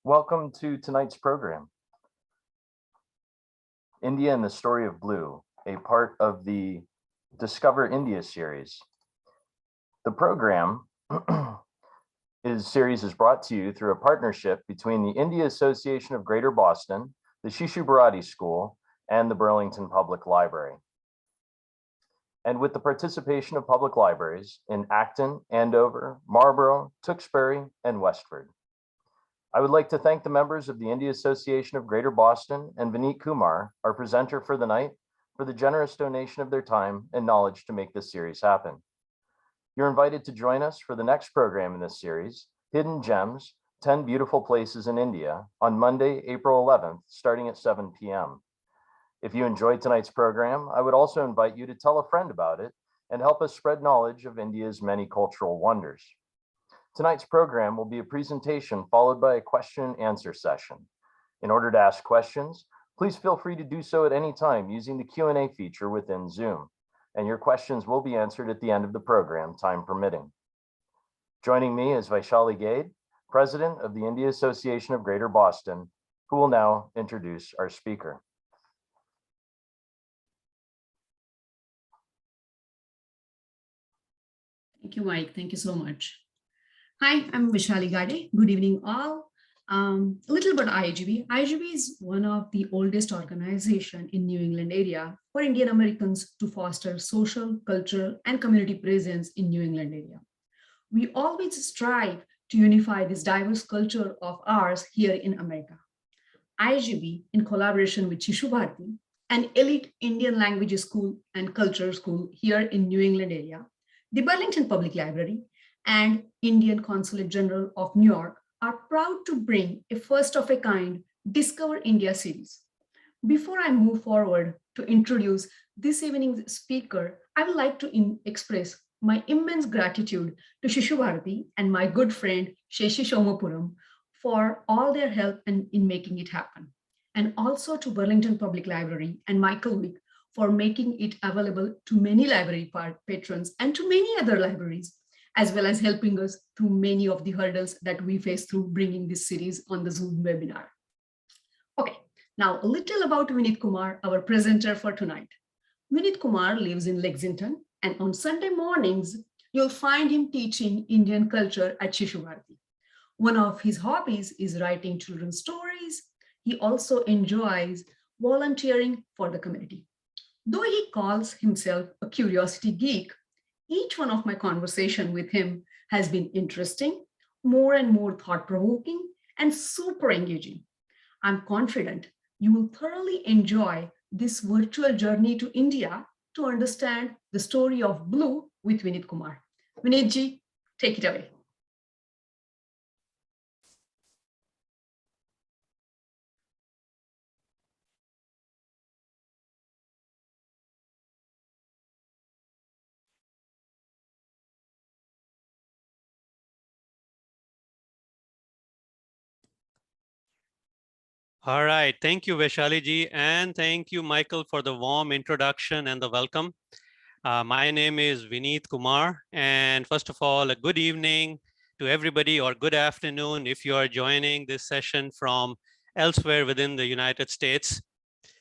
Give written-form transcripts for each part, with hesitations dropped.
Welcome to tonight's program, India and the Story of Blue, a part of the Discover India series. The program series is brought to you through a partnership between the India Association of Greater Boston, the Shishu Bharati School, and the Burlington Public Library, and with the participation of public libraries in Acton, Andover, Marlborough, Tewksbury, and Westford. I would like to thank the members of the India Association of Greater Boston and Vineet Kumar, our presenter for the night, for the generous donation of their time and knowledge to make this series happen. You're invited to join us for the next program in this series, Hidden Gems, 10 Beautiful Places in India, on Monday, April 11th, starting at 7 p.m. If you enjoyed tonight's program, I would also invite you to tell a friend about it and help us spread knowledge of India's many cultural wonders. Tonight's program will be a presentation followed by a question and answer session. In order to ask questions, please feel free to do so at any time using the Q&A feature within Zoom, and your questions will be answered at the end of the program, time permitting. Joining me is Vaishali Gade, President of the India Association of Greater Boston, who will now introduce our speaker. Thank you, Mike. Thank you so much. Hi, I'm Vaishali Gade. Good evening, all. A little about IAGB. IAGB is one of the oldest organizations in New England area for Indian Americans to foster social, cultural, and community presence in New England area. We always strive to unify this diverse culture of ours here in America. IAGB, in collaboration with Shishu Bharati, an elite Indian language school and culture school here in New England area, the Burlington Public Library, and Indian Consulate General of New York are proud to bring a first-of-a-kind Discover India series. Before I move forward to introduce this evening's speaker, I would like to express my immense gratitude to Shishu Bharati and my good friend Sheshi Shomapuram for all their help in making it happen, and also to Burlington Public Library and Michael Wick for making it available to many library patrons and to many other libraries, as well as helping us through many of the hurdles that we face through bringing this series on the Zoom webinar. Okay, now a little about Vineet Kumar, our presenter for tonight. Vineet Kumar lives in Lexington, and on Sunday mornings, you'll find him teaching Indian culture at Shishu Bharati. One of his hobbies is writing children's stories. He also enjoys volunteering for the community. Though he calls himself a curiosity geek, each one of my conversations with him has been interesting, more and more thought-provoking, and super engaging. I'm confident you will thoroughly enjoy this virtual journey to India to understand the story of Blue with Vineet Kumar. Vineetji, take it away. All right, thank you, Vaishali ji, and thank you, Michael, for the warm introduction and the welcome. My name is Vineet Kumar, and first of all, a good evening to everybody, or good afternoon if you are joining this session from elsewhere within the United States.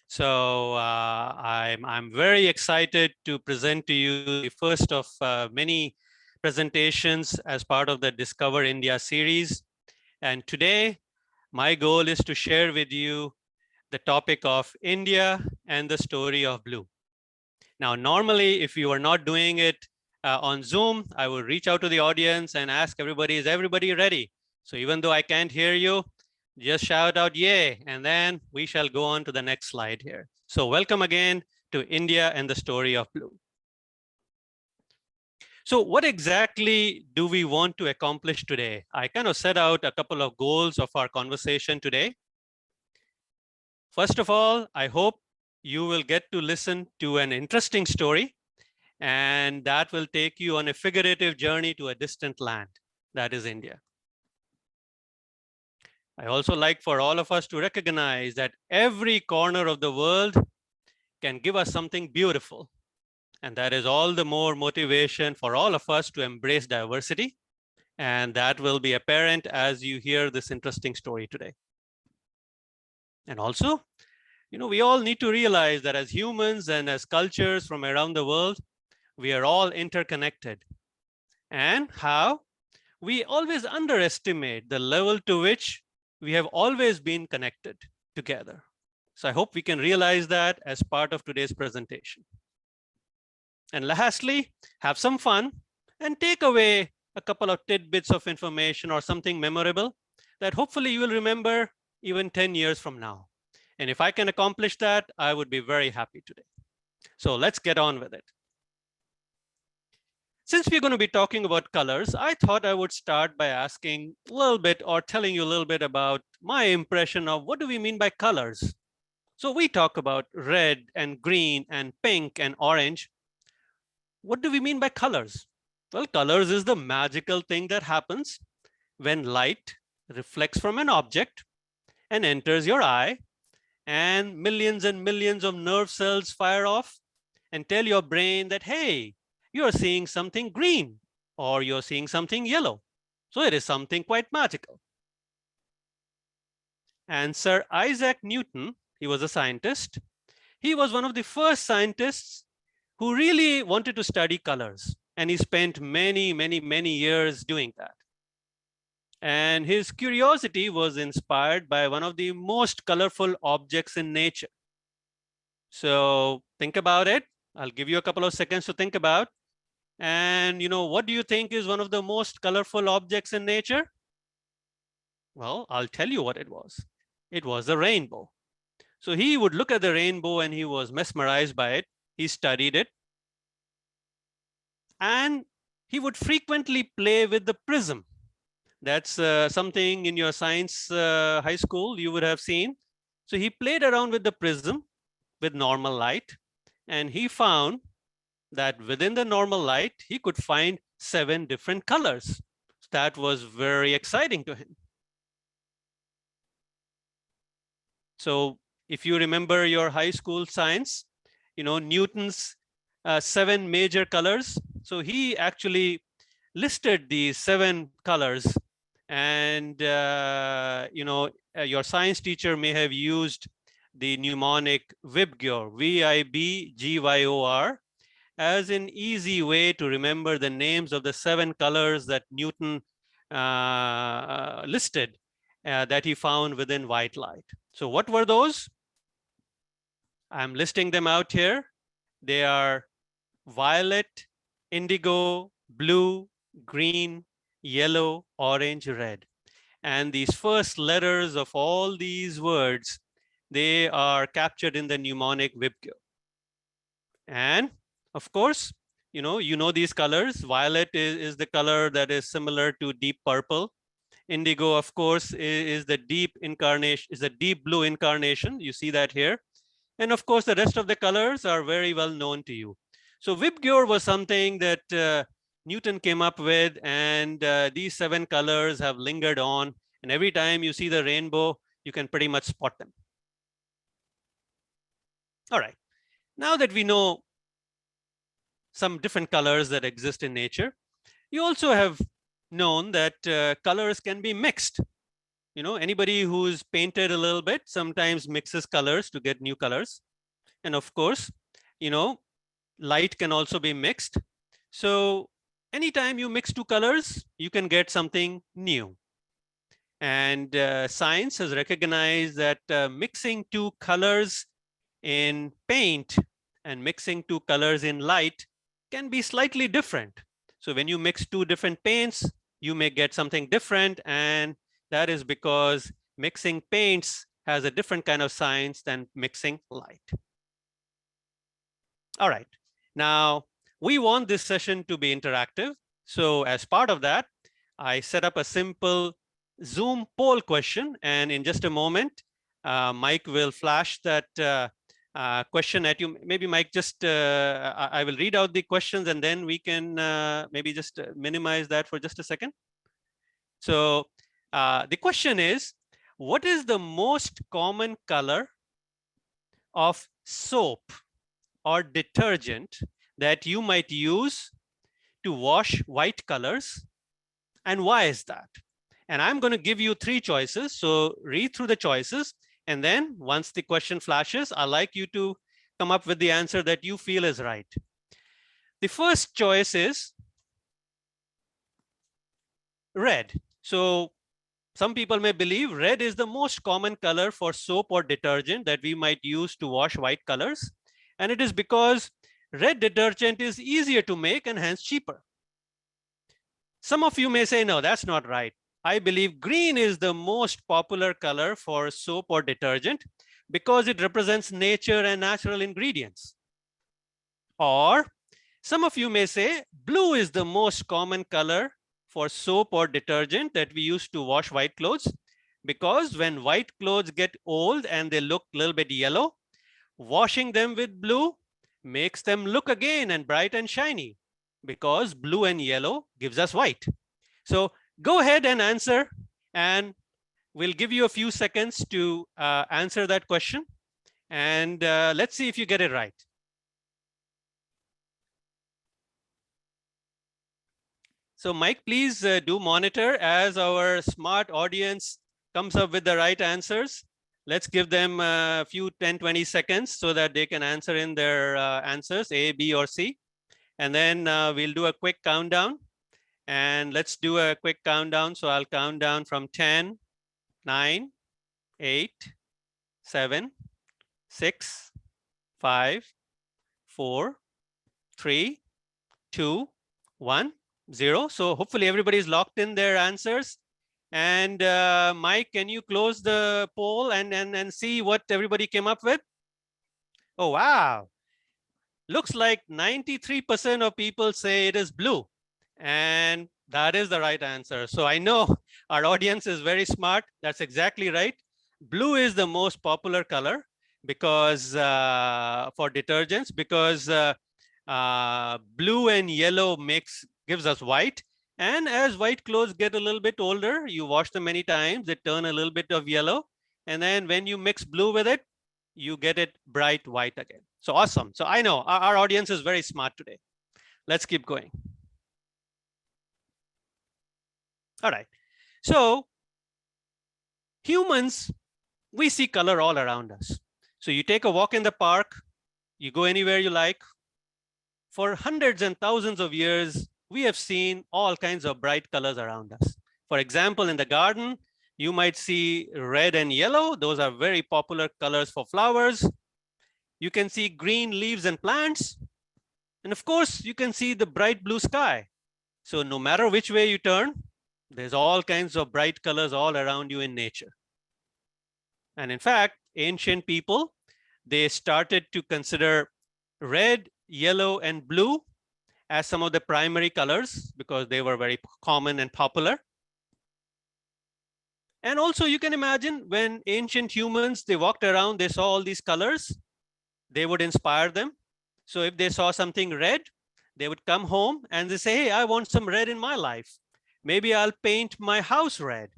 So I'm very excited to present to you the first of many presentations as part of the Discover India series. And today, my goal is to share with you the topic of India and the story of Blue. Now, normally, if you are not doing it on Zoom, I will reach out to the audience and ask everybody, is everybody ready? So even though I can't hear you, just shout out yay, and then we shall go on to the next slide here. So welcome again to India and the story of Blue. So what exactly do we want to accomplish today? I kind of set out a couple of goals of our conversation today. First of all, I hope you will get to listen to an interesting story, and that will take you on a figurative journey to a distant land, that is India. I also like for all of us to recognize that every corner of the world can give us something beautiful. And that is all the more motivation for all of us to embrace diversity And that will be apparent as you hear this interesting story today. And also, we all need to realize that as humans and as cultures from around the world, we are all interconnected. And how we always underestimate the level to which we have always been connected together. So I hope we can realize that as part of today's presentation. And lastly, have some fun and take away a couple of tidbits of information or something memorable that hopefully you will remember even 10 years from now. And if I can accomplish that, I would be very happy today. So let's get on with it. Since we're going to be talking about colors, I thought I would start by asking a little bit or telling you a little bit about my impression of what do we mean by colors. So we talk about red and green and pink and orange. What do we mean by colors? Well, colors is the magical thing that happens when light reflects from an object and enters your eye, and millions of nerve cells fire off and tell your brain that, hey, you're seeing something green or you're seeing something yellow. So it is something quite magical. And Sir Isaac Newton, he was a scientist. He was one of the first scientists who really wanted to study colors. And he spent many years doing that. And his curiosity was inspired by one of the most colorful objects in nature. So think about it. I'll give you a couple of seconds to think about. And what do you think is one of the most colorful objects in nature? Well, I'll tell you what it was. It was the rainbow. So he would look at the rainbow and he was mesmerized by it. He studied it. And he would frequently play with the prism. That's something in your science high school you would have seen. So he played around with the prism with normal light, and he found that within the normal light, he could find 7 different colors. That was very exciting to him. So if you remember your high school science, Newton's 7 major colors. So he actually listed these 7 colors, and your science teacher may have used the mnemonic VIBGYOR, VIBGYOR, as an easy way to remember the names of the 7 colors that Newton listed that he found within white light. So what were those? I'm listing them out here. They are violet, indigo, blue, green, yellow, orange, red. And these first letters of all these words, they are captured in the mnemonic VIBGYOR. And of course, you know these colors. Violet is the color that is similar to deep purple. Indigo, of course, is the deep incarnation, is the deep blue incarnation. You see that here. And of course, the rest of the colors are very well known to you. So VIBGYOR was something that Newton came up with, and these 7 colors have lingered on. And every time you see the rainbow, you can pretty much spot them. All right. Now that we know some different colors that exist in nature, you also have known that colors can be mixed. Anybody who's painted a little bit sometimes mixes colors to get new colors. And of course, light can also be mixed. So anytime you mix 2 colors, you can get something new. And science has recognized that mixing 2 colors in paint and mixing 2 colors in light can be slightly different. So when you mix 2 different paints, you may get something different, and that is because mixing paints has a different kind of science than mixing light. All right, now we want this session to be interactive. So as part of that, I set up a simple Zoom poll question, and in just a moment, Mike will flash that question at you. Maybe Mike, just I will read out the questions, and then we can maybe just minimize that for just a second. So the question is, what is the most common color of soap or detergent that you might use to wash white colors And why is that? And I'm going to give you 3 choices. So read through the choices. And then once the question flashes, I'd like you to come up with the answer that you feel is right. The first choice is red. So some people may believe red is the most common color for soap or detergent that we might use to wash white colors. And it is because red detergent is easier to make and hence cheaper. Some of you may say, no, that's not right. I believe green is the most popular color for soap or detergent because it represents nature and natural ingredients. Or some of you may say blue is the most common color for soap or detergent that we use to wash white clothes because when white clothes get old and they look a little bit yellow, washing them with blue makes them look again and bright and shiny because blue and yellow gives us white. So go ahead and answer, and we'll give you a few seconds to answer that question. And let's see if you get it right. So Mike, please do monitor as our smart audience comes up with the right answers. Let's give them a few 10, 20 seconds so that they can answer in their answers, A, B, or C. And then we'll do a quick countdown. And let's do a quick countdown. So I'll count down from 10, 9, 8, 7, 6, 5, 4, 3, 2, 1, 0. So hopefully everybody's locked in their answers. And Mike, can you close the poll and see what everybody came up with? Oh, wow. Looks like 93% of people say it is blue. And that is the right answer. So I know our audience is very smart. That's exactly right. Blue is the most popular color because for detergents, because blue and yellow gives us white. And as white clothes get a little bit older, you wash them many times, they turn a little bit of yellow. And then when you mix blue with it, you get it bright white again. So awesome. So I know our audience is very smart today. Let's keep going. All right. So humans, we see color all around us. So you take a walk in the park, you go anywhere you like. For hundreds and thousands of years, we have seen all kinds of bright colors around us. For example, in the garden, you might see red and yellow. Those are very popular colors for flowers. You can see green leaves and plants. And of course, you can see the bright blue sky. So no matter which way you turn, there's all kinds of bright colors all around you in nature. And in fact, ancient people, they started to consider red, yellow, and blue as some of the primary colors because they were very common and popular. And also you can imagine when ancient humans, they walked around, they saw all these colors, they would inspire them. So if they saw something red, they would come home and they say, hey, I want some red in my life. Maybe I'll paint my house red.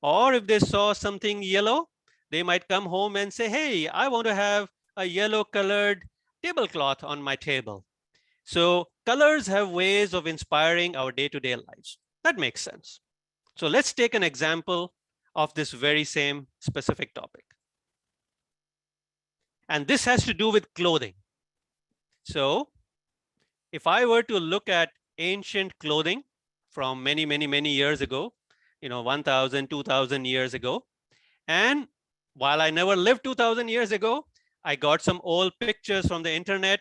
Or if they saw something yellow, they might come home and say, hey, I want to have a yellow colored tablecloth on my table. So colors have ways of inspiring our day-to-day lives. That makes sense. So let's take an example of this very same specific topic. And this has to do with clothing. So if I were to look at ancient clothing from many, many, many years ago, 1,000, 2,000 years ago, and while I never lived 2,000 years ago, I got some old pictures from the internet,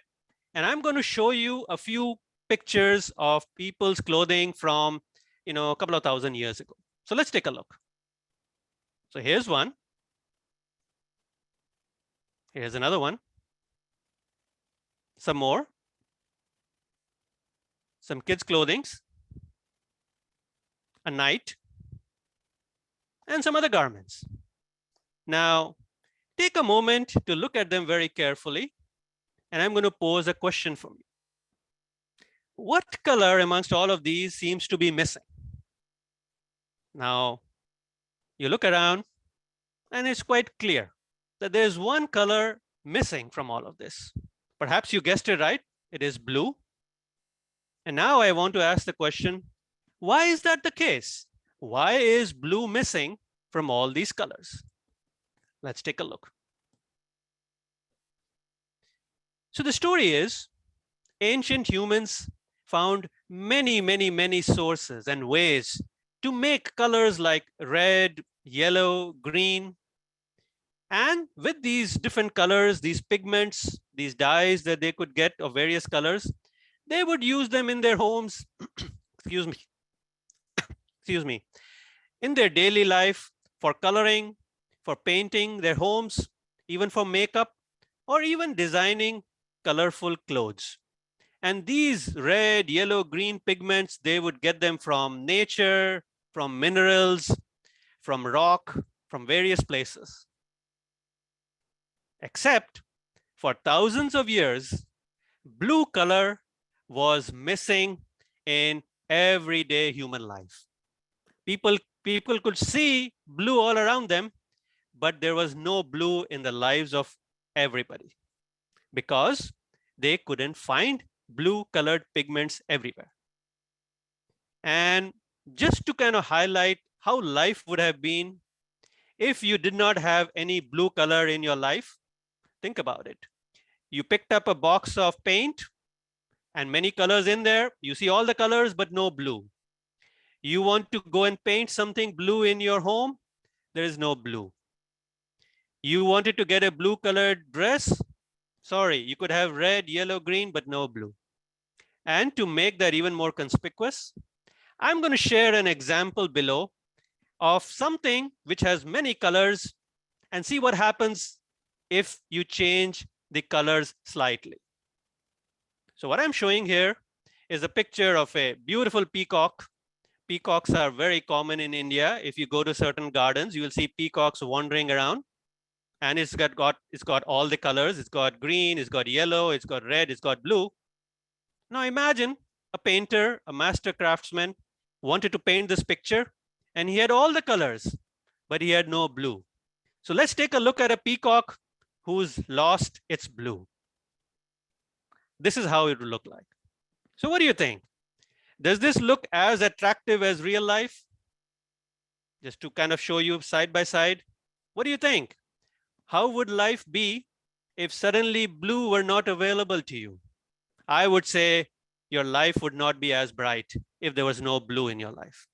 and I'm going to show you a few pictures of people's clothing from, a couple of thousand years ago. So let's take a look. So here's one. Here's another one. Some more. Some kids' clothings. A knight. And some other garments. Now, take a moment to look at them very carefully. And I'm going to pose a question for you. What color amongst all of these seems to be missing? Now, you look around and it's quite clear that there's one color missing from all of this. Perhaps you guessed it right. It is blue. And now I want to ask the question, Why is that the case? Why is blue missing from all these colors? Let's take a look. So the story is, ancient humans found many sources and ways to make colors like red, yellow, green. And with these different colors, these pigments, these dyes that they could get of various colors, they would use them in their homes, excuse me, in their daily life for coloring, for painting their homes, even for makeup, or even designing colorful clothes. And these red, yellow, green pigments, they would get them from nature, from minerals, from rock, from various places. Except for thousands of years, blue color was missing in everyday human life. People could see blue all around them, but there was no blue in the lives of everybody because they couldn't find blue colored pigments everywhere. And just to kind of highlight how life would have been if you did not have any blue color in your life, think about it. You picked up a box of paint and many colors in there. You see all the colors, but no blue. You want to go and paint something blue in your home, there is no blue. You wanted to get a blue colored dress, sorry, you could have red, yellow, green, but no blue. And to make that even more conspicuous, I'm going to share an example below of something which has many colors and see what happens if you change the colors slightly. So what I'm showing here is a picture of a beautiful peacock. Peacocks are very common in India. If you go to certain gardens, you will see peacocks wandering around. And it's got all the colors. It's got green, it's got yellow, it's got red, it's got blue. Now imagine a painter, a master craftsman, wanted to paint this picture, and he had all the colors, but he had no blue. So let's take a look at a peacock who's lost its blue. This is how it would look like. So what do you think? Does this look as attractive as real life? Just to kind of show you side by side. What do you think? How would life be if suddenly blue were not available to you? I would say your life would not be as bright if there was no blue in your life.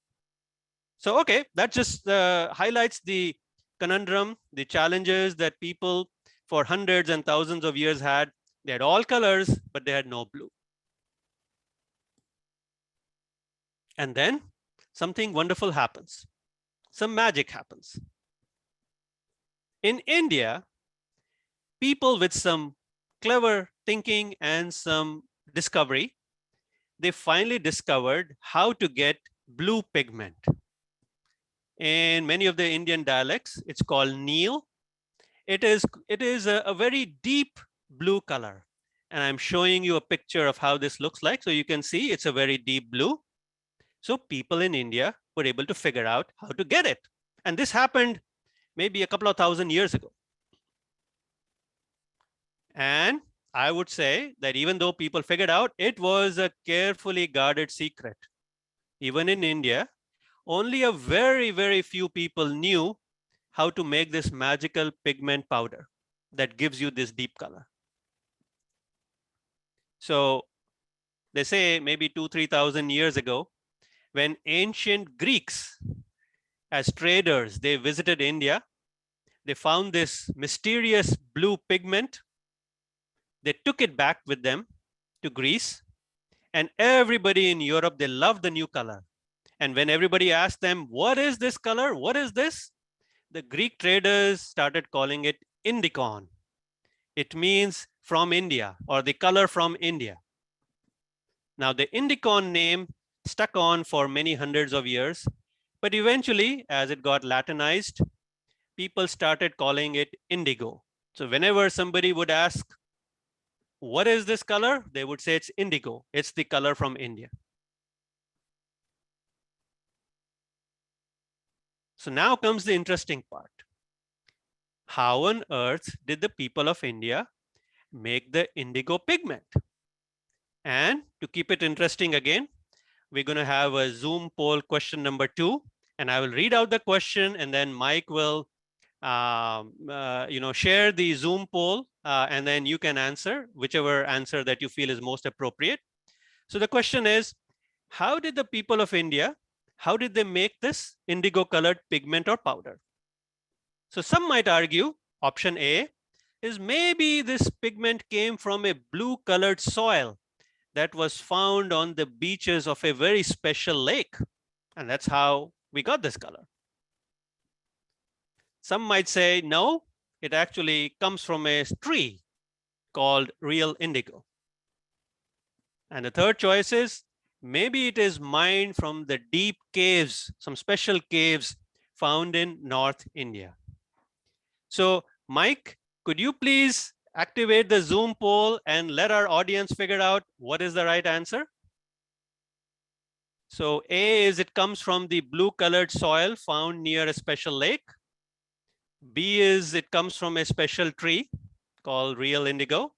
So, okay, that just highlights the conundrum, the challenges that people for hundreds and thousands of years had. They had all colors, but they had no blue. And then something wonderful happens. Some magic happens. In India, people with some clever thinking and some discovery, they finally discovered how to get blue pigment. In many of the Indian dialects, it's called Neel. It is a very deep blue color. And I'm showing you a picture of how this looks like. So you can see it's a very deep blue. So people in India were able to figure out how to get it. And this happened maybe a couple of thousand years ago. And I would say that even though people figured out, it was a carefully guarded secret. Even in India, only a very few people knew how to make this magical pigment powder that gives you this deep color. So they say maybe 2,000-3,000 years ago, when ancient Greeks, as traders, they visited India, they found this mysterious blue pigment. They took it back with them to Greece, and everybody in Europe, they loved the new color. And when everybody asked them, what is this color? What is this? The Greek traders started calling it Indicon. It means from India, or the color from India. Now the Indicon name stuck on for many hundreds of years, but eventually, as it got Latinized, people started calling it indigo. So whenever somebody would ask, what is this color? They would say it's indigo. It's the color from India. So now comes the interesting part. How on earth did the people of India make the indigo pigment? And to keep it interesting again, we're going to have a Zoom poll question number 2, and I will read out the question, and then Mike will share the Zoom poll, and then you can answer whichever answer that you feel is most appropriate. So the question is, how did the people of India, how did they make this indigo colored pigment or powder? So some might argue option A is maybe this pigment came from a blue colored soil that was found on the beaches of a very special lake. And that's how we got this color. Some might say, no, it actually comes from a tree called real indigo. And the third choice is, maybe it is mined from the deep caves, some special caves found in North India. So Mike, could you please activate the Zoom poll and let our audience figure out what is the right answer? So A is it comes from the blue colored soil found near a special lake. B is it comes from a special tree called real indigo.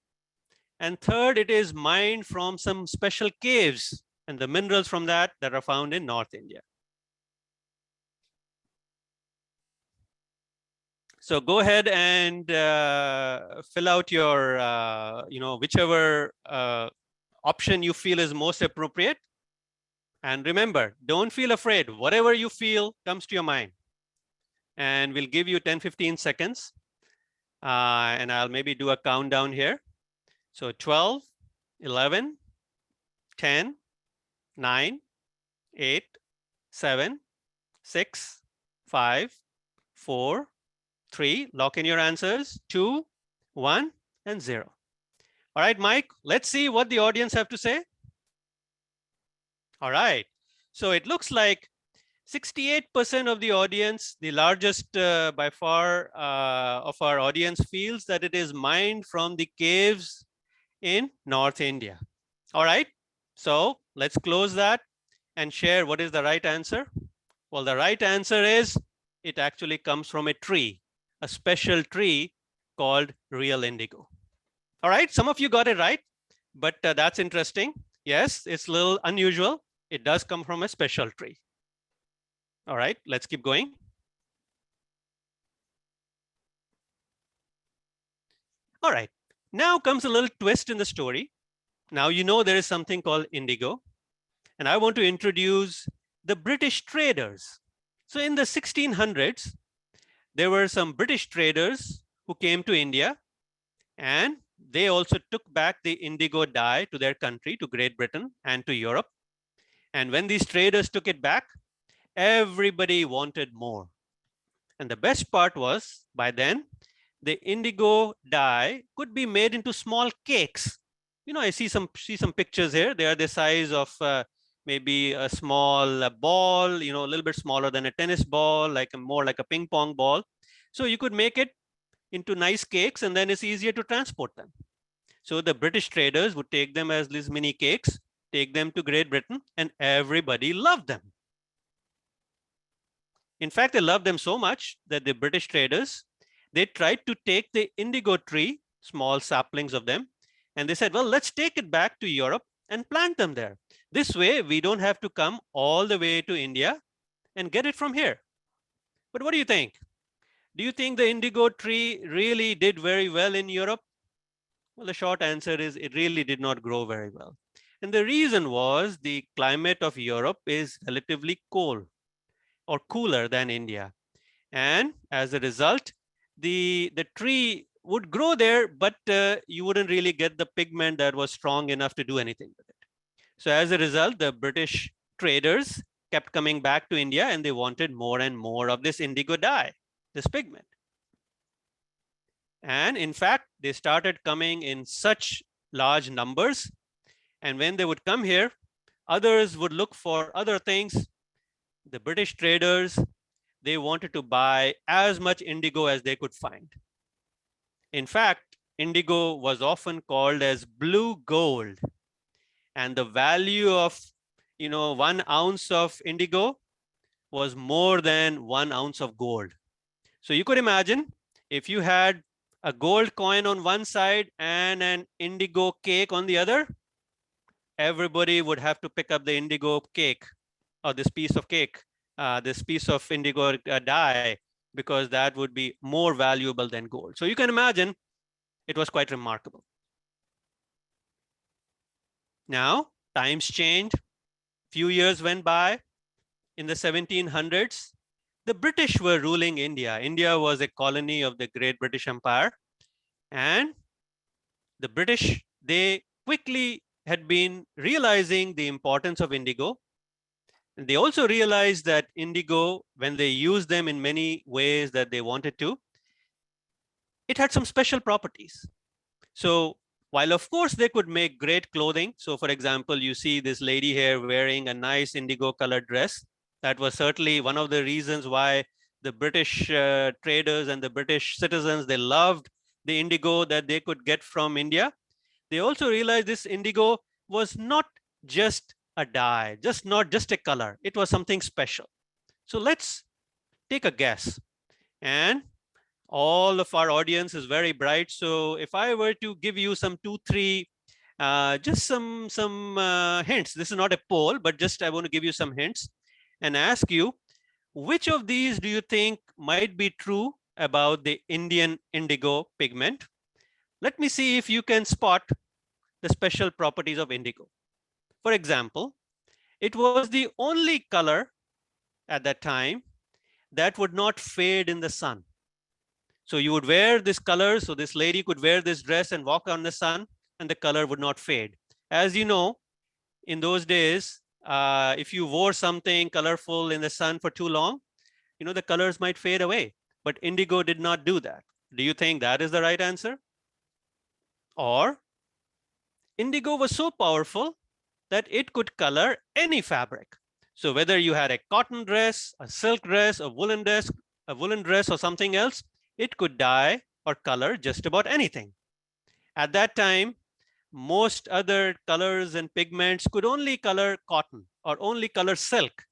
And third, it is mined from some special caves and the minerals from that are found in North India. So go ahead and fill out your, whichever option you feel is most appropriate. And remember, don't feel afraid. Whatever you feel comes to your mind. And we'll give you 10-15 seconds. And I'll maybe do a countdown here. So 12, 11, 10, 9, 8, 7, 6, 5, 4, 3. Lock in your answers. 2, 1, and 0. All right, Mike, let's see what the audience have to say. All right. So it looks like 68% of the audience, the largest by far of our audience, feels that it is mined from the caves in North India. All right. So let's close that and share what is the right answer. Well, the right answer is it actually comes from a tree, a special tree called real indigo. All right. Some of you got it right, but that's interesting. Yes, it's a little unusual. It does come from a special tree. All right, let's keep going. All right, now comes a little twist in the story. Now you know there is something called indigo, and I want to introduce the British traders. So in the 1600s, there were some British traders who came to India, and they also took back the indigo dye to their country, to Great Britain and to Europe. And when these traders took it back, everybody wanted more. And the best part was, by then, the indigo dye could be made into small cakes. You know, I see some pictures here. They are the size of maybe a small ball, you know, a little bit smaller than a tennis ball, more like a ping pong ball. So you could make it into nice cakes, and then it's easier to transport them. So the British traders would take them as these mini cakes, take them to Great Britain, and everybody loved them. In fact, they loved them so much that the British traders, they tried to take the indigo tree, small saplings of them, and they said, well, let's take it back to Europe and plant them there. This way, we don't have to come all the way to India and get it from here. But what do you think? Do you think the indigo tree really did very well in Europe? Well, the short answer is it really did not grow very well. And the reason was the climate of Europe is relatively cold or cooler than India. And as a result, the tree would grow there, but you wouldn't really get the pigment that was strong enough to do anything with it. So as a result, the British traders kept coming back to India, and they wanted more and more of this indigo dye, this pigment. And in fact, they started coming in such large numbers. And when they would come here, others would look for other things. The British traders, they wanted to buy as much indigo as they could find. In fact, indigo was often called as blue gold. And the value of 1 ounce of indigo was more than 1 ounce of gold. So you could imagine if you had a gold coin on one side and an indigo cake on the other, everybody would have to pick up the indigo cake or this piece of cake, this piece of indigo dye, because that would be more valuable than gold. So you can imagine it was quite remarkable. Now, times changed. Few years went by. In the 1700s, the British were ruling India. India was a colony of the Great British Empire. And the British, they quickly had been realizing the importance of indigo. And they also realized that indigo, when they used them in many ways that they wanted to, it had some special properties. So while of course they could make great clothing. So for example, you see this lady here wearing a nice indigo colored dress. That was certainly one of the reasons why the British traders and the British citizens, they loved the indigo that they could get from India. They also realized this indigo was not just a dye, not just a color. It was something special. So let's take a guess. And all of our audience is very bright. So if I were to give you some 2, 3, just some hints, this is not a poll, but just I want to give you some hints and ask you, which of these do you think might be true about the Indian indigo pigment? Let me see if you can spot the special properties of indigo. For example, it was the only color at that time that would not fade in the sun. So you would wear this color. So this lady could wear this dress and walk on the sun and the color would not fade. As you know, in those days, if you wore something colorful in the sun for too long, the colors might fade away. But indigo did not do that. Do you think that is the right answer? Or indigo was so powerful that it could color any fabric. So whether you had a cotton dress, a silk dress, a woolen dress or something else, it could dye or color just about anything. At that time, most other colors and pigments could only color cotton or only color silk,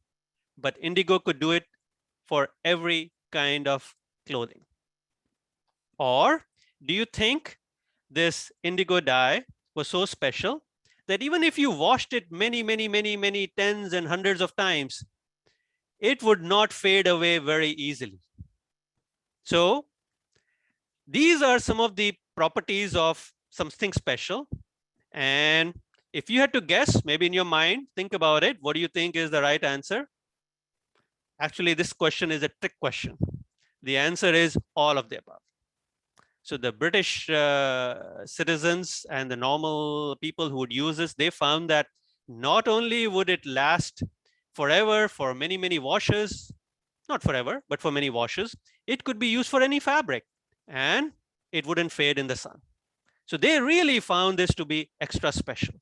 but indigo could do it for every kind of clothing. Or do you think this indigo dye was so special that even if you washed it many tens and hundreds of times, it would not fade away very easily? So these are some of the properties of something special. And if you had to guess, maybe in your mind, think about it. What do you think is the right answer? Actually, this question is a trick question. The answer is all of the above. So the British citizens and the normal people who would use this, they found that not only would it last forever for many washes, not forever, but for many washes, it could be used for any fabric and it wouldn't fade in the sun. So they really found this to be extra special.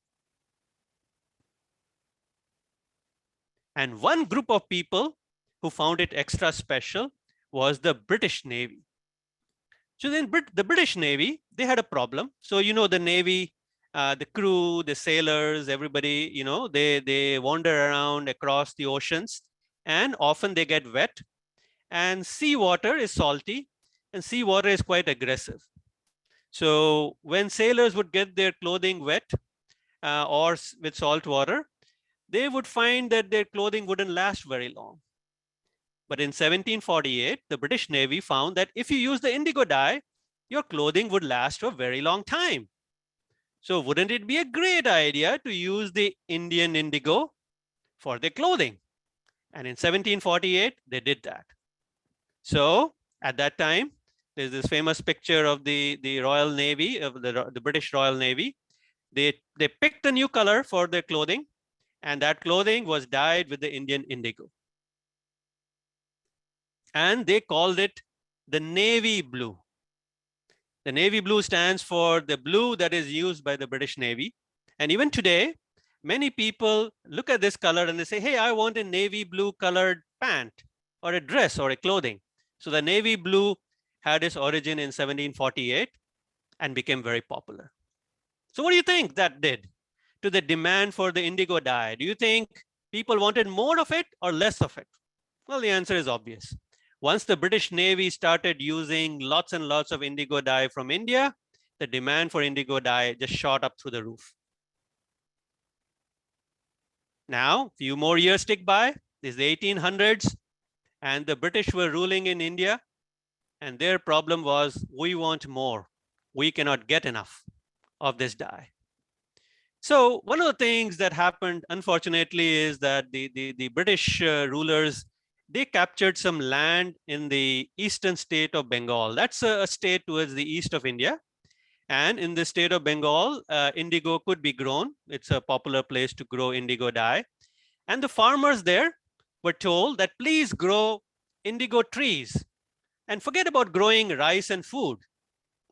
And one group of people who found it extra special was the British Navy. So then the British Navy, they had a problem. So, the Navy, the crew, the sailors, everybody, they wander around across the oceans and often they get wet, and seawater is salty and seawater is quite aggressive. So when sailors would get their clothing wet or with salt water, they would find that their clothing wouldn't last very long. But in 1748, the British Navy found that if you use the indigo dye, your clothing would last for a very long time. So wouldn't it be a great idea to use the Indian indigo for their clothing? And in 1748, they did that. So at that time, there's this famous picture of the Royal Navy, of the British Royal Navy. They picked a new color for their clothing, and that clothing was dyed with the Indian indigo. And they called it the navy blue. The navy blue stands for the blue that is used by the British Navy. And even today, many people look at this color and they say, hey, I want a navy blue colored pant or a dress or a clothing. So the navy blue had its origin in 1748 and became very popular. So what do you think that did to the demand for the indigo dye? Do you think people wanted more of it or less of it? Well, the answer is obvious. Once the British Navy started using lots and lots of indigo dye from India, the demand for indigo dye just shot up through the roof. Now, few more years tick by, this is the 1800s, and the British were ruling in India, and their problem was, we want more. We cannot get enough of this dye. So one of the things that happened, unfortunately, is that the British rulers, they captured some land in the eastern state of Bengal. That's a state towards the east of India. And in the state of Bengal, indigo could be grown. It's a popular place to grow indigo dye. And the farmers there were told that please grow indigo trees and forget about growing rice and food.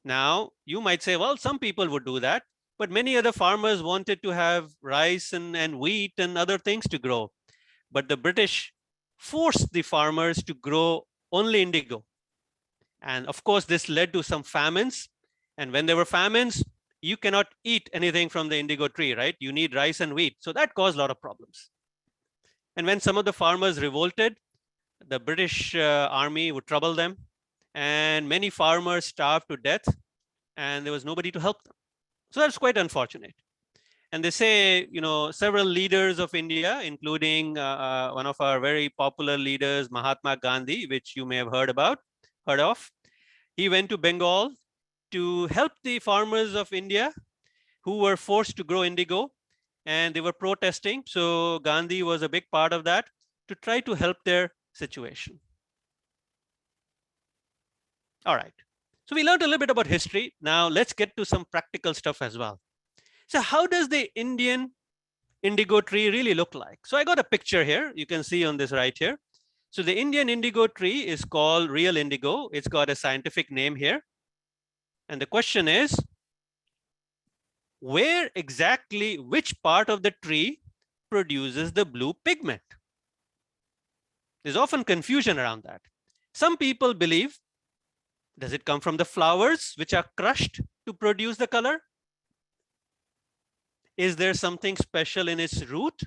Now, you might say, well, some people would do that, but many other farmers wanted to have rice and wheat and other things to grow. But the British forced the farmers to grow only indigo. And of course, this led to some famines. And when there were famines, you cannot eat anything from the indigo tree, right? You need rice and wheat. So that caused a lot of problems. And when some of the farmers revolted, the British army would trouble them. And many farmers starved to death, and there was nobody to help them. So that's quite unfortunate. And they say, you know, several leaders of India, including one of our very popular leaders, Mahatma Gandhi, which you may have heard of. He went to Bengal to help the farmers of India who were forced to grow indigo, and they were protesting. So Gandhi was a big part of that to try to help their situation. All right. So we learned a little bit about history. Now let's get to some practical stuff as well. So how does the Indian indigo tree really look like? So I got a picture here. You can see on this right here. So the Indian indigo tree is called real indigo. It's got a scientific name here. And the question is, where exactly, which part of the tree produces the blue pigment? There's often confusion around that. Some people believe, does it come from the flowers which are crushed to produce the color? Is there something special in its root?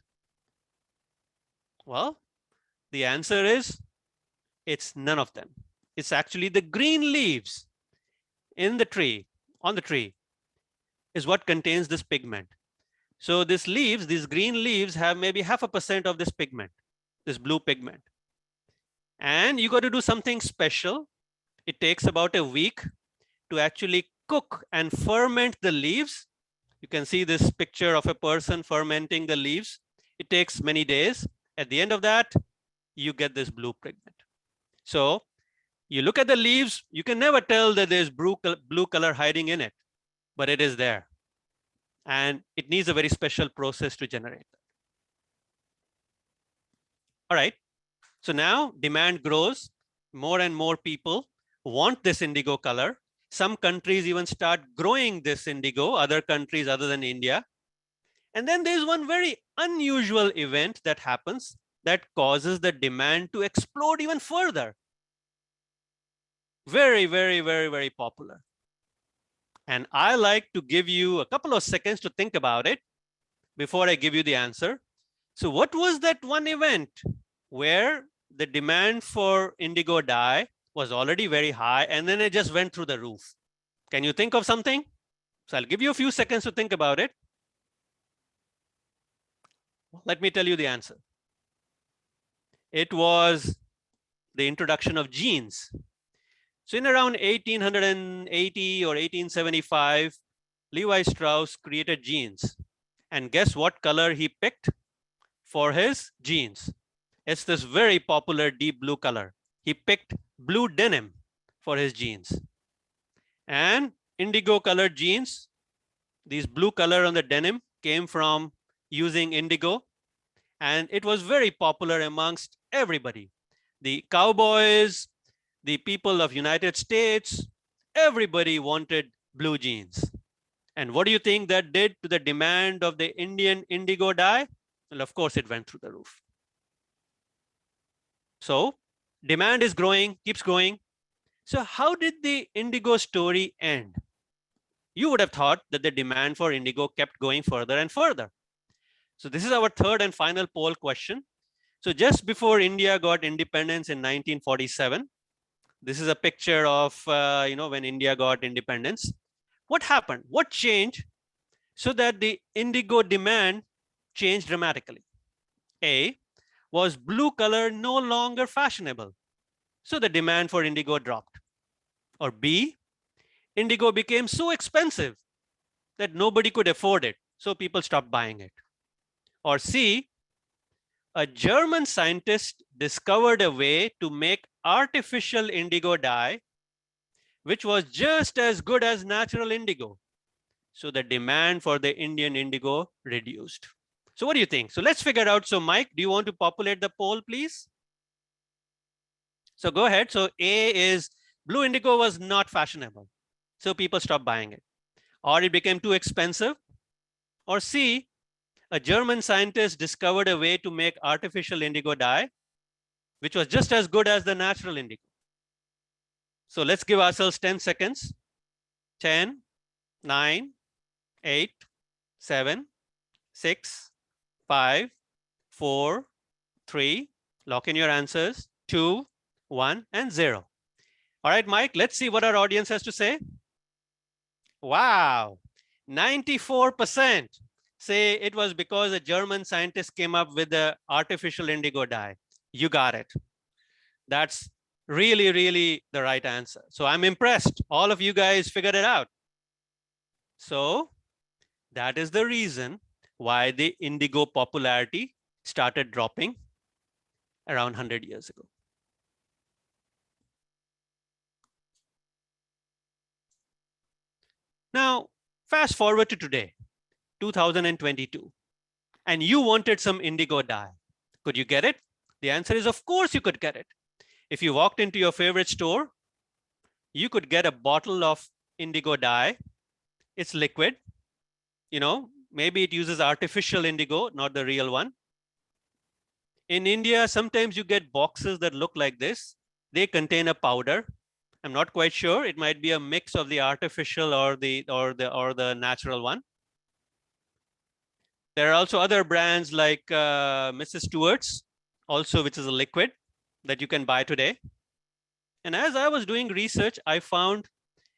Well, the answer is, it's none of them. It's actually the green leaves in the tree, on the tree, is what contains this pigment. So these leaves, these green leaves have maybe 0.5% of this pigment, this blue pigment. And you got to do something special. It takes about a week to actually cook and ferment the leaves. You can see this picture of a person fermenting the leaves. It takes many days. At the end of that, you get this blue pigment. So you look at the leaves, you can never tell that there's blue color hiding in it, but it is there. And it needs a very special process to generate that. All right. So now demand grows. More and more people want this indigo color. Some countries even start growing this indigo, other countries other than India. And then there's one very unusual event that happens that causes the demand to explode even further. Very, very, very, very popular. And I like to give you a couple of seconds to think about it before I give you the answer. So what was that one event where the demand for indigo dye was already very high and then it just went through the roof? Can you think of something? So I'll give you a few seconds to think about it. Let me tell you the answer. It was the introduction of jeans. So in around 1880 or 1875, Levi Strauss created jeans. And guess what color he picked for his jeans? It's this very popular deep blue color. He picked blue denim for his jeans. And indigo colored jeans, these blue color on the denim came from using indigo. And it was very popular amongst everybody. The cowboys, the people of United States, everybody wanted blue jeans. And what do you think that did to the demand of the Indian indigo dye? Well, of course, it went through the roof. So demand is growing, keeps growing. So how did the indigo story end? You would have thought that the demand for indigo kept going further and further. So this is our third and final poll question. So just before India got independence in 1947, this is a picture of when India got independence. What happened? What changed so that the indigo demand changed dramatically? A, was blue color no longer fashionable, so the demand for indigo dropped? Or B, indigo became so expensive that nobody could afford it, so people stopped buying it? Or C, a German scientist discovered a way to make artificial indigo dye, which was just as good as natural indigo, so the demand for the Indian indigo reduced? So what do you think? So let's figure out. So Mike, do you want to populate the poll, please? So go ahead. So A is blue indigo was not fashionable, so people stopped buying it. Or it became too expensive. Or C, a German scientist discovered a way to make artificial indigo dye, which was just as good as the natural indigo. So let's give ourselves 10 seconds. 10, 9, 8, 7, 6, 5, 4, 3, lock in your answers, 2, 1, and 0. All right, Mike, let's see what our audience has to say. Wow, 94% say it was because a German scientist came up with the artificial indigo dye. You got it. That's really, really the right answer. So I'm impressed. All of you guys figured it out. So that is the reason why the indigo popularity started dropping around 100 years ago. Now, fast forward to today, 2022, and you wanted some indigo dye. Could you get it? The answer is, of course, you could get it. If you walked into your favorite store, you could get a bottle of indigo dye. It's liquid. You know, maybe it uses artificial indigo, not the real one. In India, sometimes you get boxes that look like this. They contain a powder. I'm not quite sure. It might be a mix of the artificial or the natural one. There are also other brands like Mrs. Stewart's, also which is a liquid that you can buy today. And as I was doing research, I found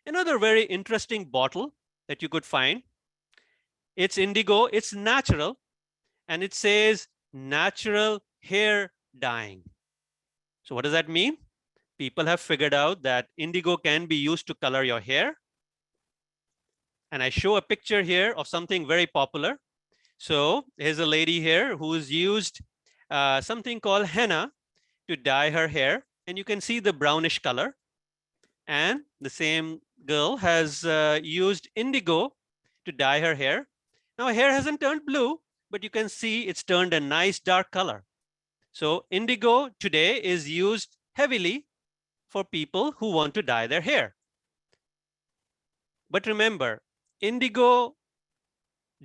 another very interesting bottle that you could find. It's indigo, it's natural, and it says natural hair dyeing. So what does that mean? People have figured out that indigo can be used to color your hair. And I show a picture here of something very popular. So here's a lady here who's used something called henna to dye her hair. And you can see the brownish color. And the same girl has used indigo to dye her hair. Now, her hair hasn't turned blue, but you can see it's turned a nice dark color. So indigo today is used heavily for people who want to dye their hair. But remember, indigo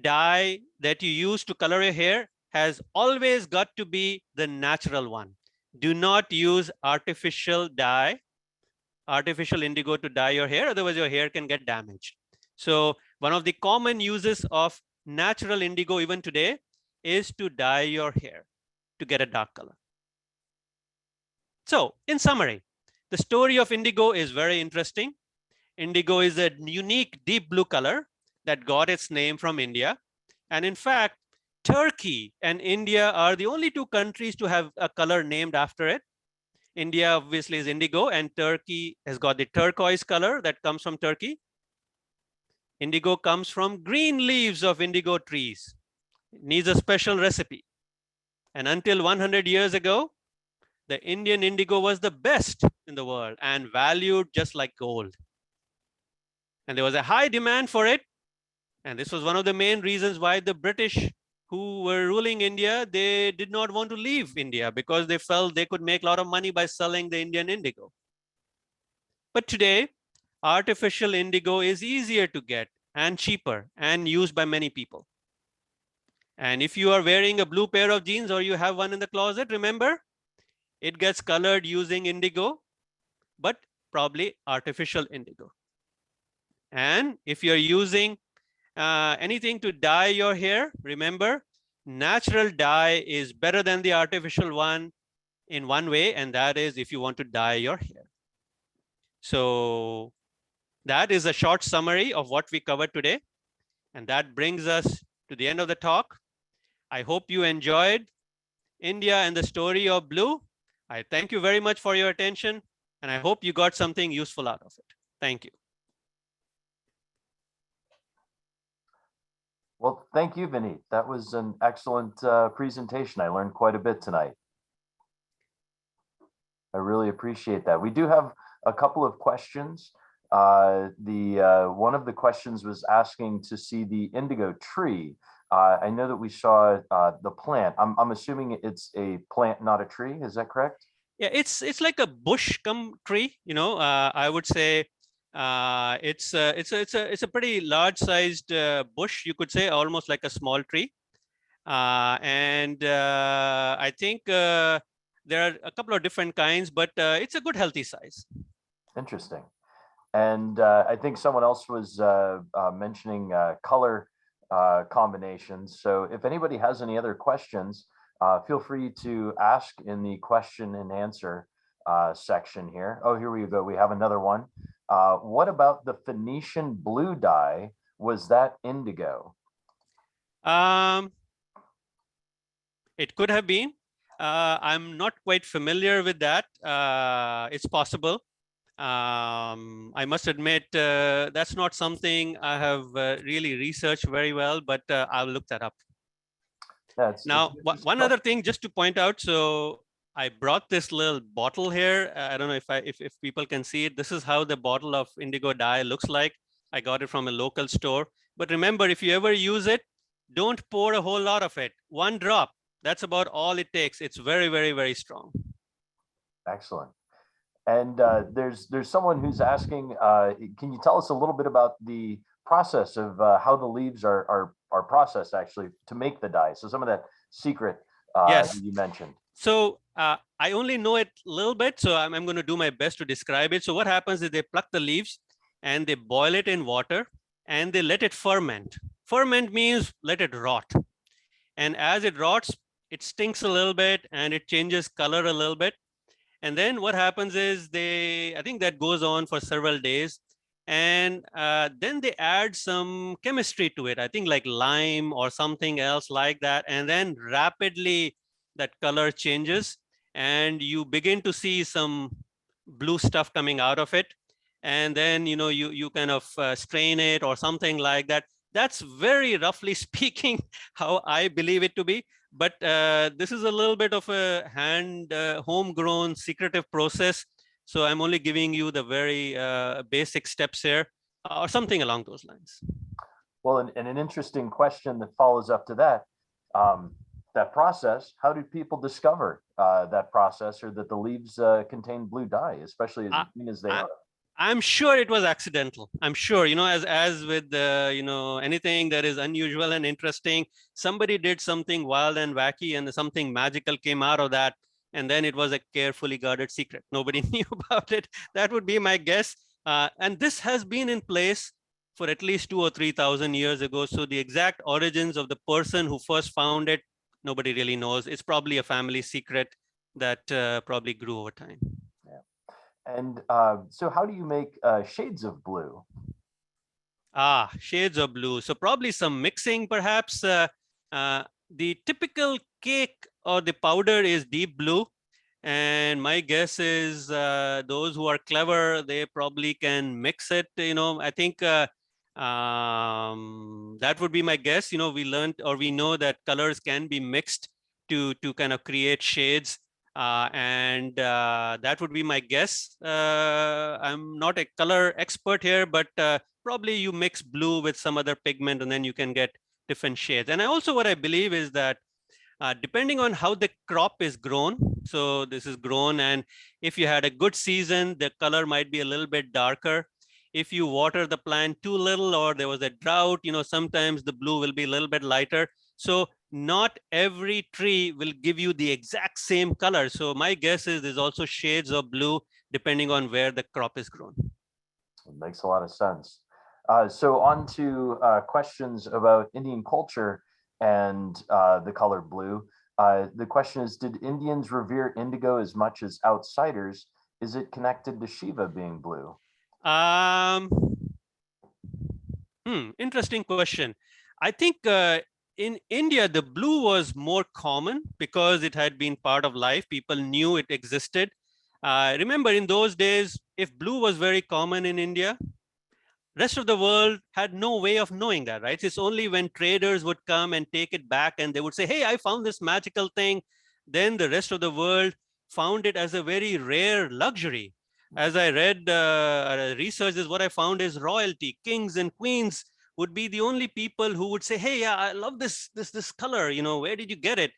dye that you use to color your hair has always got to be the natural one. Do not use artificial dye, artificial indigo to dye your hair, otherwise your hair can get damaged. So one of the common uses of natural indigo even today is to dye your hair to get a dark color. So in summary, the story of indigo is very interesting. Indigo is a unique deep blue color that got its name from India. And in fact, Turkey and India are the only two countries to have a color named after it. India obviously is indigo, and Turkey has got the turquoise color that comes from Turkey. Indigo comes from green leaves of indigo trees. It needs a special recipe. And until 100 years ago, the Indian indigo was the best in the world and valued just like gold. And there was a high demand for it. And this was one of the main reasons why the British who were ruling India, they did not want to leave India because they felt they could make a lot of money by selling the Indian indigo. But today, artificial indigo is easier to get and cheaper and used by many people. And if you are wearing a blue pair of jeans or you have one in the closet, remember, it gets colored using indigo, but probably artificial indigo. And if you're using anything to dye your hair, remember, natural dye is better than the artificial one in one way, and that is if you want to dye your hair. So that is a short summary of what we covered today. And that brings us to the end of the talk. I hope you enjoyed India and the story of blue. I thank you very much for your attention, and I hope you got something useful out of it. Thank you. Well, thank you, Vineet. That was an excellent presentation. I learned quite a bit tonight. I really appreciate that. We do have a couple of questions. One of the questions was asking to see the indigo tree. I know that we saw the plant. I'm assuming it's a plant, not a tree. Is that correct? Yeah, it's like a bush come tree. I would say it's a pretty large sized bush, you could say, almost like a small tree. And I think there are a couple of different kinds, but it's a good healthy size. Interesting. And I think someone else was mentioning color combinations. So if anybody has any other questions, feel free to ask in the question and answer section here. Oh, here we go. We have another one. What about the Phoenician blue dye? Was that indigo? It could have been. I'm not quite familiar with that. It's possible. I must admit, that's not something I have really researched very well, but I'll look that up. Now, one other thing just to point out. So I brought this little bottle here. I don't know if people can see it. This is how the bottle of indigo dye looks like. I got it from a local store. But remember, if you ever use it, don't pour a whole lot of it. 1 drop. That's about all it takes. It's very, very, very strong. Excellent. And there's someone who's asking, can you tell us a little bit about the process of how the leaves are processed actually to make the dye? So some of that secret yes. that you mentioned. So I only know it a little bit, so I'm going to do my best to describe it. So what happens is they pluck the leaves and they boil it in water and they let it ferment. Ferment means let it rot. And as it rots, it stinks a little bit and it changes color a little bit. And then what happens is I think that goes on for several days. And then they add some chemistry to it, I think like lime or something else like that. And then rapidly that color changes and you begin to see some blue stuff coming out of it. And then, you kind of strain it or something like that. That's very roughly speaking how I believe it to be. But this is a little bit of a homegrown secretive process. So I'm only giving you the very basic steps here or something along those lines. Well, and an interesting question that follows up to that, that process, how do people discover that process or that the leaves contain blue dye, especially as green as they are? I'm sure it was accidental. I'm sure, as with anything that is unusual and interesting, somebody did something wild and wacky and something magical came out of that. And then it was a carefully guarded secret. Nobody knew about it. That would be my guess. And this has been in place for at least 2,000 or 3,000 years ago. So the exact origins of the person who first found it, nobody really knows. It's probably a family secret that probably grew over time. And so how do you make shades of blue? Shades of blue. So probably some mixing, perhaps. The typical cake or the powder is deep blue. And my guess is those who are clever, they probably can mix it. I think that would be my guess. We learned or we know that colors can be mixed to kind of create shades. And that would be my guess. I'm not a color expert here, but probably you mix blue with some other pigment and then you can get different shades. And what I believe is that depending on how the crop is grown, so this is grown, and if you had a good season, the color might be a little bit darker. If you water the plant too little or there was a drought, sometimes the blue will be a little bit lighter. So not every tree will give you the exact same color. So my guess is there's also shades of blue depending on where the crop is grown. It makes a lot of sense. So on to questions about Indian culture and the color blue. The question is, did Indians revere indigo as much as outsiders? Is it connected to Shiva being blue? Interesting question. I think in India, the blue was more common because it had been part of life. People knew it existed. Remember, in those days, if blue was very common in India, rest of the world had no way of knowing that, right? It's only when traders would come and take it back and they would say, hey, I found this magical thing. Then the rest of the world found it as a very rare luxury. As I read research, is what I found is royalty, kings and queens would be the only people who would say, hey, yeah, I love this color, where did you get it?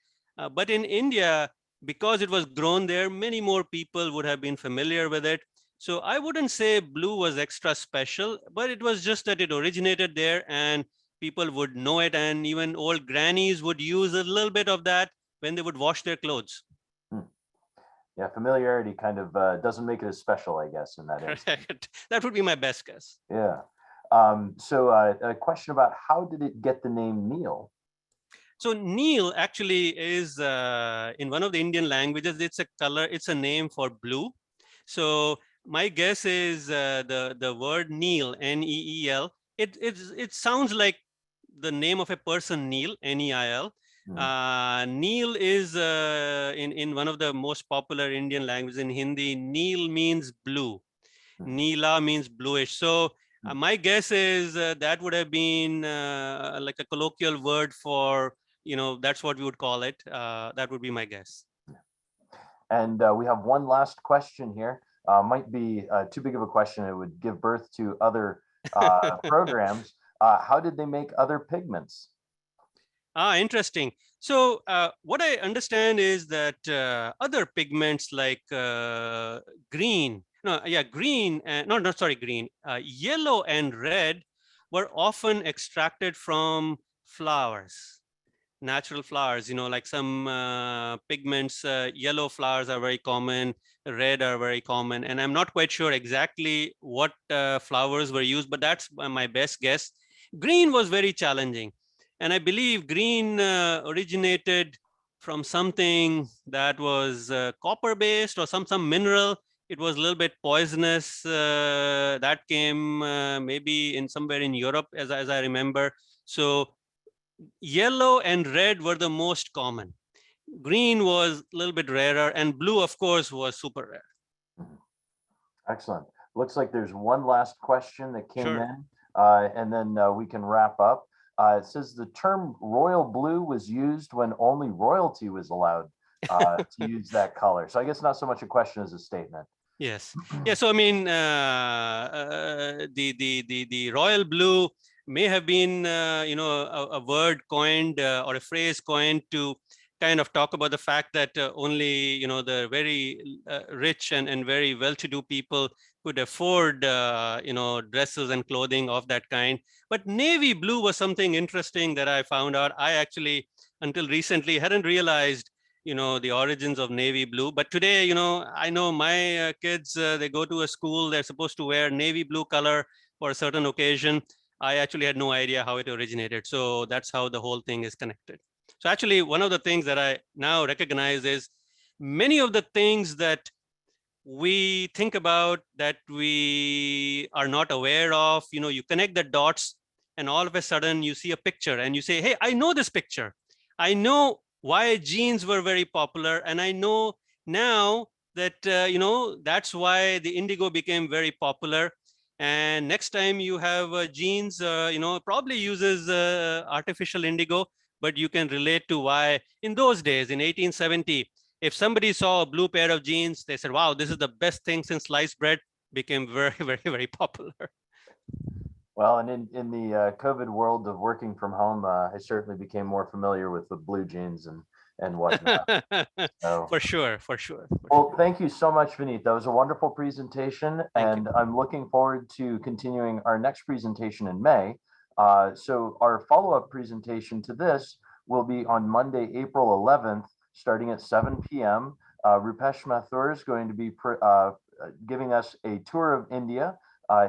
But in India, because it was grown there, many more people would have been familiar with it. So I wouldn't say blue was extra special, but it was just that it originated there and people would know it. And even old grannies would use a little bit of that when they would wash their clothes. Yeah, familiarity kind of doesn't make it as special, I guess, in that instance. Correct. That would be my best guess. Yeah. So a question about how did it get the name Neil? So Neil actually is in one of the Indian languages, it's a color, it's a name for blue. So my guess is the word Neil, N-E-E-L, it sounds like the name of a person, Neil, N-E-I-L. Neil is in one of the most popular Indian languages in Hindi. Neil means blue. Neela means bluish. So my guess is that would have been like a colloquial word for, that's what we would call it. That would be my guess. And we have one last question here. Might be too big of a question. It would give birth to other programs. How did they make other pigments? Interesting. So what I understand is that other pigments like green, yellow and red were often extracted from flowers, natural flowers, like some pigments, yellow flowers are very common, red are very common. And I'm not quite sure exactly what flowers were used, but that's my best guess. Green was very challenging. And I believe green originated from something that was copper based or some mineral. It was a little bit poisonous. That came maybe in somewhere in Europe, as I remember. So yellow and red were the most common. Green was a little bit rarer, and blue, of course, was super rare. Excellent. Looks like there's one last question that came in, and then we can wrap up. It says the term royal blue was used when only royalty was allowed to use that color. So I guess not so much a question as a statement. Yes. Yeah. So I mean, the royal blue may have been a word coined or a phrase coined to kind of talk about the fact that only the very rich and very well-to-do people could afford dresses and clothing of that kind. But navy blue was something interesting that I found out. I actually until recently hadn't realized the origins of navy blue. But today, I know my kids, they go to a school, they're supposed to wear navy blue color for a certain occasion. I actually had no idea how it originated. So that's how the whole thing is connected. So actually, one of the things that I now recognize is many of the things that we think about that we are not aware of, you connect the dots and all of a sudden you see a picture and you say, hey, I know this picture. I know why jeans were very popular. And I know now that, that's why the indigo became very popular. And next time you have jeans, probably uses artificial indigo, but you can relate to why in those days, in 1870, if somebody saw a blue pair of jeans, they said, wow, this is the best thing since sliced bread, became very, very, very popular. Well, and in the COVID world of working from home, I certainly became more familiar with the blue jeans and whatnot. So, for sure. Well, thank you so much, Vineet. That was a wonderful presentation, and I'm looking forward to continuing our next presentation in May. So our follow-up presentation to this will be on Monday, April 11th, starting at 7 p.m. Rupesh Mathur is going to be giving us a tour of India,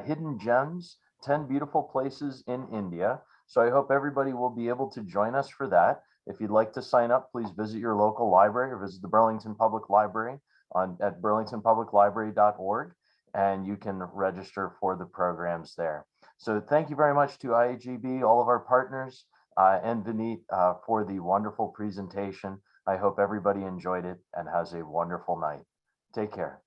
hidden gems, 10 beautiful places in India. So I hope everybody will be able to join us for that. If you'd like to sign up, please visit your local library or visit the Burlington Public Library at burlingtonpubliclibrary.org, and you can register for the programs there. So thank you very much to IAGB, all of our partners, and Vineet for the wonderful presentation. I hope everybody enjoyed it and has a wonderful night. Take care.